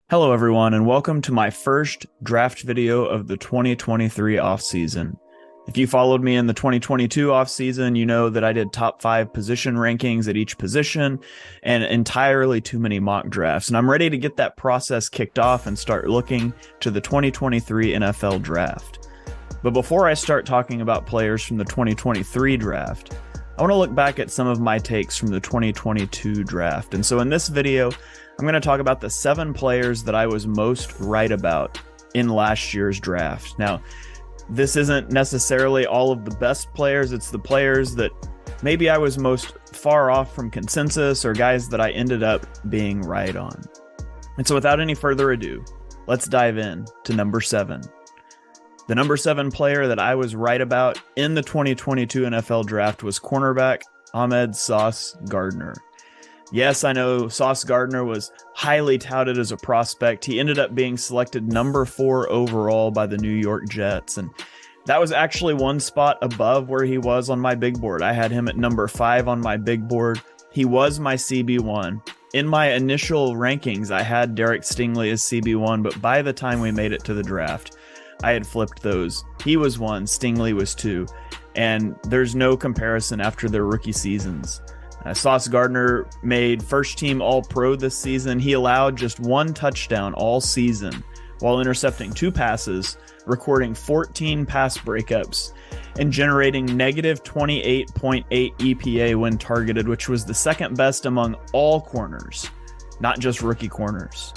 Hello, everyone, and welcome to my first draft video of the 2023 offseason. If you followed me in the 2022 offseason, you know that I did top 5 position rankings at each position and entirely too many mock drafts. And I'm ready to get that process kicked off and start looking to the 2023 NFL draft. But before I start talking about players from the 2023 draft, I want to look back at some of my takes from the 2022 draft. And so in this video, I'm going to talk about the 7 players that I was most right about in last year's draft. Now, this isn't necessarily all of the best players. It's the players that maybe I was most far off from consensus or guys that I ended up being right on. And so without any further ado, let's dive in to number 7. The number 7 player that I was right about in the 2022 NFL draft was cornerback Ahmed Gardner. Yes, I know Sauce Gardner was highly touted as a prospect. He ended up being selected number 4 overall by the New York Jets, and that was actually one spot above where he was on my big board. I had him at number 5 on my big board. He was my CB1. In my initial rankings, I had Derek Stingley as CB1, but by the time we made it to the draft, I had flipped those. He was 1, Stingley was 2, and there's no comparison after their rookie seasons. Sauce Gardner made first team All-Pro this season. He allowed just 1 touchdown all season while intercepting 2 passes, recording 14 pass breakups, and generating negative 28.8 EPA when targeted, which was the second best among all corners, not just rookie corners.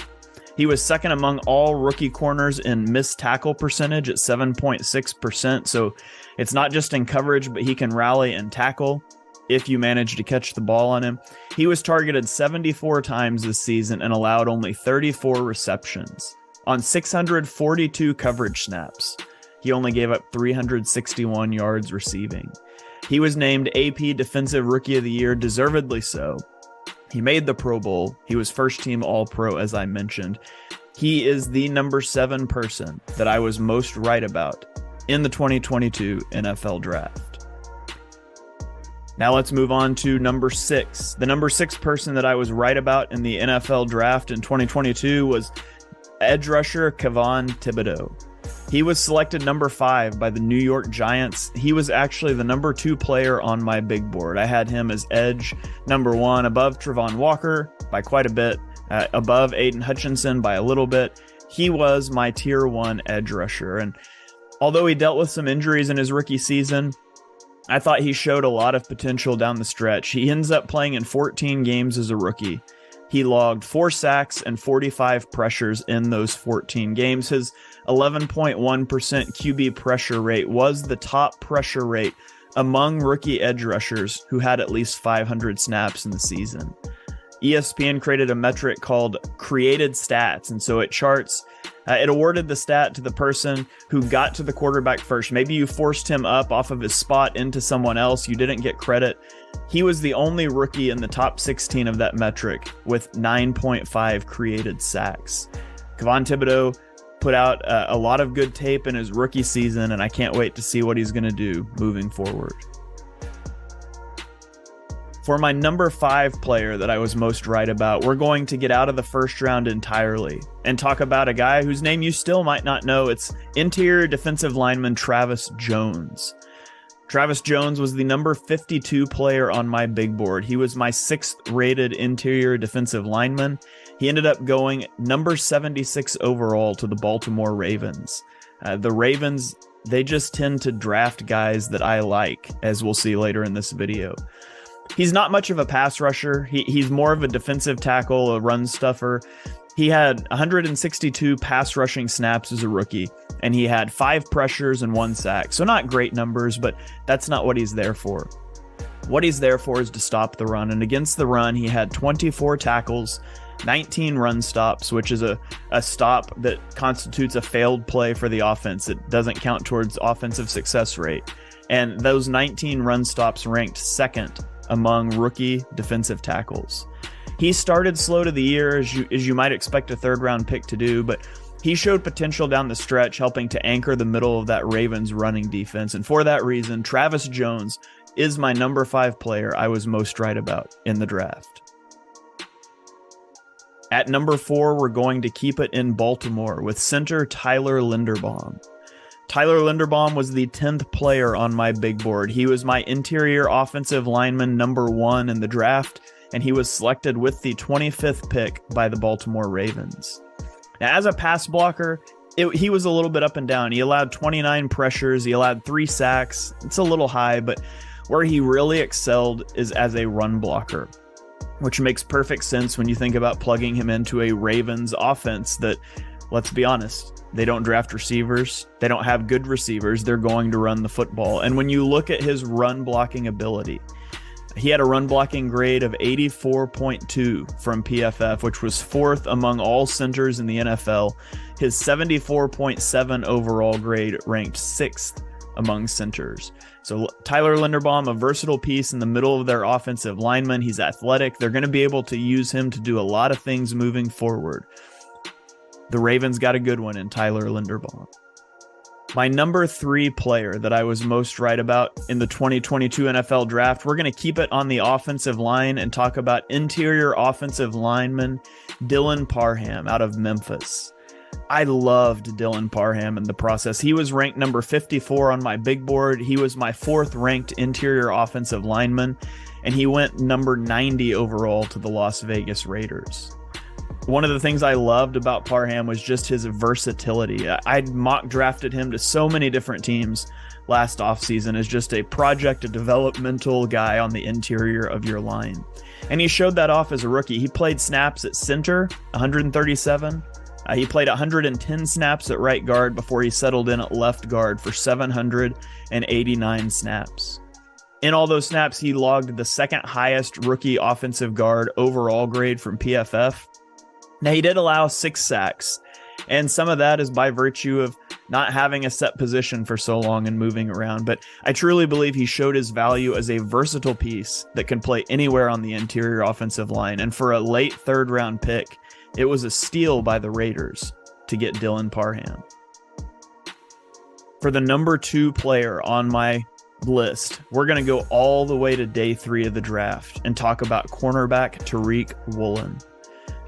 He was second among all rookie corners in missed tackle percentage at 7.6%. So it's not just in coverage, but he can rally and tackle if you manage to catch the ball on him. He was targeted 74 times this season and allowed only 34 receptions. On 642 coverage snaps, he only gave up 361 yards receiving. He was named AP Defensive Rookie of the Year, deservedly so. He made the Pro Bowl. He was first team All-Pro, as I mentioned. He is the number 7 person that I was most right about in the 2022 NFL Draft. Now let's move on to number 6. The number 6 person that I was right about in the NFL Draft in 2022 was edge rusher Kavon Thibodeaux. He was selected number 5 by the New York Giants. He was actually the number 2 player on my big board. I had him as edge number 1, above Travon Walker by quite a bit, above Aiden Hutchinson by a little bit. He was my tier 1 edge rusher. And although he dealt with some injuries in his rookie season, I thought he showed a lot of potential down the stretch. He ends up playing in 14 games as a rookie. He logged 4 sacks and 45 pressures in those 14 games. His 11.1% QB pressure rate was the top pressure rate among rookie edge rushers who had at least 500 snaps in the season. ESPN created a metric called created stats, and so it charts. It awarded the stat to the person who got to the quarterback first. Maybe you forced him up off of his spot into someone else. You didn't get credit. He was the only rookie in the top 16 of that metric with 9.5 created sacks. Kavon Thibodeaux put out a lot of good tape in his rookie season, and I can't wait to see what he's going to do moving forward. For my number 5 player that I was most right about, we're going to get out of the first round entirely and talk about a guy whose name you still might not know. It's interior defensive lineman Travis Jones. Travis Jones was the number 52 player on my big board. He was my 6th rated interior defensive lineman. He ended up going number 76 overall to the Baltimore Ravens. The Ravens, they just tend to draft guys that I like, as we'll see later in this video. He's not much of a pass rusher. He's more of a defensive tackle, a run stuffer. He had 162 pass rushing snaps as a rookie, and he had 5 pressures and 1 sack. So not great numbers, but that's not what he's there for. What he's there for is to stop the run. And against the run, he had 24 tackles, 19 run stops, which is a stop that constitutes a failed play for the offense. It doesn't count towards offensive success rate. And those 19 run stops ranked 2nd among rookie defensive tackles. He started slow to the year, as you might expect a 3rd round pick to do, but he showed potential down the stretch, helping to anchor the middle of that Ravens running defense. And for that reason, Travis Jones is my number 5 player I was most right about in the draft. At number 4, we're going to keep it in Baltimore with center Tyler Linderbaum. Tyler Linderbaum was the 10th player on my big board. He was my interior offensive lineman number 1 in the draft, and he was selected with the 25th pick by the Baltimore Ravens. Now, as a pass blocker, he was a little bit up and down. He allowed 29 pressures. He allowed 3 sacks. It's a little high, but where he really excelled is as a run blocker, which makes perfect sense when you think about plugging him into a Ravens offense that, let's be honest, they don't draft receivers. They don't have good receivers. They're going to run the football. And when you look at his run blocking ability, he had a run blocking grade of 84.2 from PFF, which was 4th among all centers in the NFL. His 74.7 overall grade ranked 6th among centers. So Tyler Linderbaum, a versatile piece in the middle of their offensive linemen. He's athletic. They're going to be able to use him to do a lot of things moving forward. The Ravens got a good one in Tyler Linderbaum. My number 3 player that I was most right about in the 2022 NFL draft, we're going to keep it on the offensive line and talk about interior offensive lineman Dylan Parham out of Memphis. I loved Dylan Parham in the process. He was ranked number 54 on my big board. He was my 4th ranked interior offensive lineman, and he went number 90 overall to the Las Vegas Raiders. One of the things I loved about Parham was just his versatility. I'd mock drafted him to so many different teams last offseason as just a project, a developmental guy on the interior of your line. And he showed that off as a rookie. He played snaps at center, 137. He played 110 snaps at right guard before he settled in at left guard for 789 snaps. In all those snaps, he logged the 2nd highest rookie offensive guard overall grade from PFF. Now, he did allow 6 sacks, and some of that is by virtue of not having a set position for so long and moving around, but I truly believe he showed his value as a versatile piece that can play anywhere on the interior offensive line, and for a late 3rd round pick, it was a steal by the Raiders to get Dylan Parham. For the number 2 player on my list, we're going to go all the way to day 3 of the draft and talk about cornerback Tariq Wallen.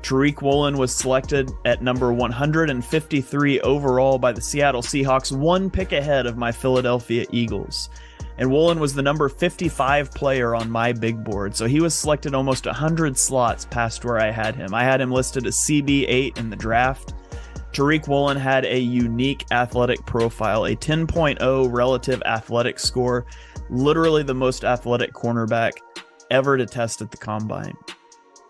Tariq Wallen was selected at number 153 overall by the Seattle Seahawks, 1 pick ahead of my Philadelphia Eagles. And Wallen was the number 55 player on my big board, so he was selected almost 100 slots past where I had him. I had him listed as CB8 in the draft. Tariq Wallen had a unique athletic profile, a 10.0 relative athletic score, literally the most athletic cornerback ever to test at the combine.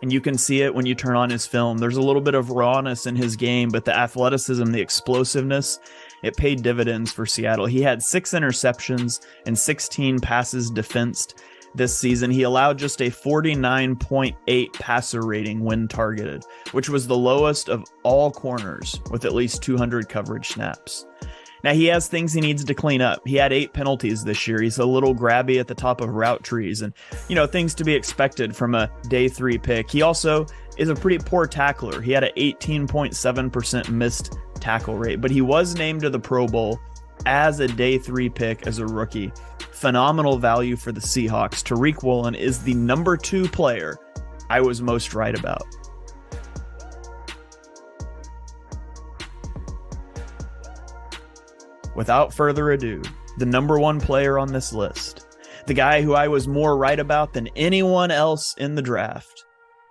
And you can see it when you turn on his film. There's a little bit of rawness in his game, but the athleticism, the explosiveness, it paid dividends for Seattle. He had 6 interceptions and 16 passes defensed this season. He allowed just a 49.8 passer rating when targeted, which was the lowest of all corners with at least 200 coverage snaps. Now, he has things he needs to clean up. He had 8 penalties this year. He's a little grabby at the top of route trees and, things to be expected from a day 3 pick. He also is a pretty poor tackler. He had an 18.7% missed tackle rate, but he was named to the Pro Bowl as a day 3 pick as a rookie. Phenomenal value for the Seahawks. Tariq Wallen is the number 2 player I was most right about. Without further ado, the number 1 player on this list, the guy who I was more right about than anyone else in the draft,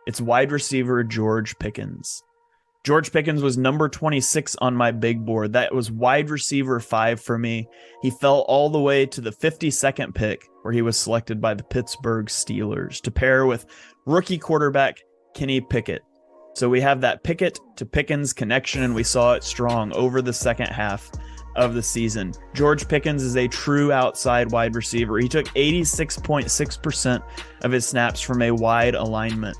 it's wide receiver George Pickens. George Pickens was number 26 on my big board. That was wide receiver 5 for me. He fell all the way to the 52nd pick, where he was selected by the Pittsburgh Steelers to pair with rookie quarterback Kenny Pickett. So we have that Pickett to Pickens connection, and we saw it strong over the second half of the season. George Pickens is a true outside wide receiver. He took 86.6% of his snaps from a wide alignment.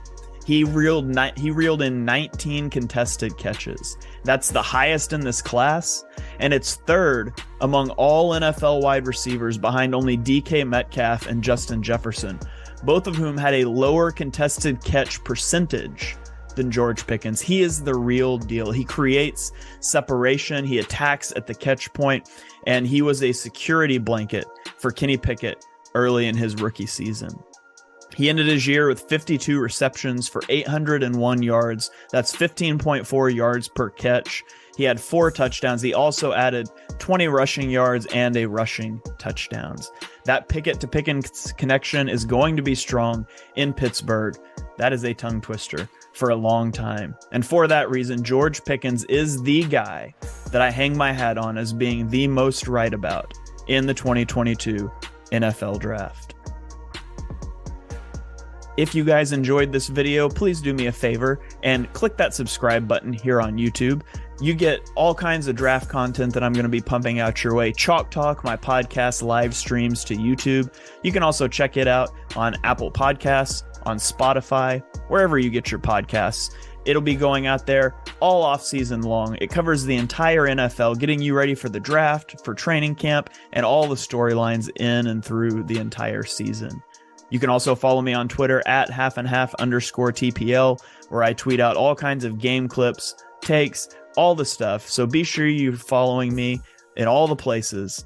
He reeled in 19 contested catches. That's the highest in this class, and it's 3rd among all NFL wide receivers behind only DK Metcalf and Justin Jefferson, both of whom had a lower contested catch percentage than George Pickens. He is the real deal. He creates separation. He attacks at the catch point, and he was a security blanket for Kenny Pickett early in his rookie season. He ended his year with 52 receptions for 801 yards. That's 15.4 yards per catch. He had 4 touchdowns. He also added 20 rushing yards and a rushing touchdowns. That Pickett to Pickens connection is going to be strong in Pittsburgh. That is a tongue twister for a long time. And for that reason, George Pickens is the guy that I hang my hat on as being the most right about in the 2022 NFL Draft. If you guys enjoyed this video, please do me a favor and click that subscribe button here on YouTube. You get all kinds of draft content that I'm going to be pumping out your way. Chalk Talk, my podcast live streams to YouTube. You can also check it out on Apple Podcasts, on Spotify, wherever you get your podcasts. It'll be going out there all off season long. It covers the entire NFL, getting you ready for the draft, for training camp, and all the storylines in and through the entire season. You can also follow me on Twitter at @halfandhalf_TPL, where I tweet out all kinds of game clips, takes, all the stuff. So be sure you're following me in all the places.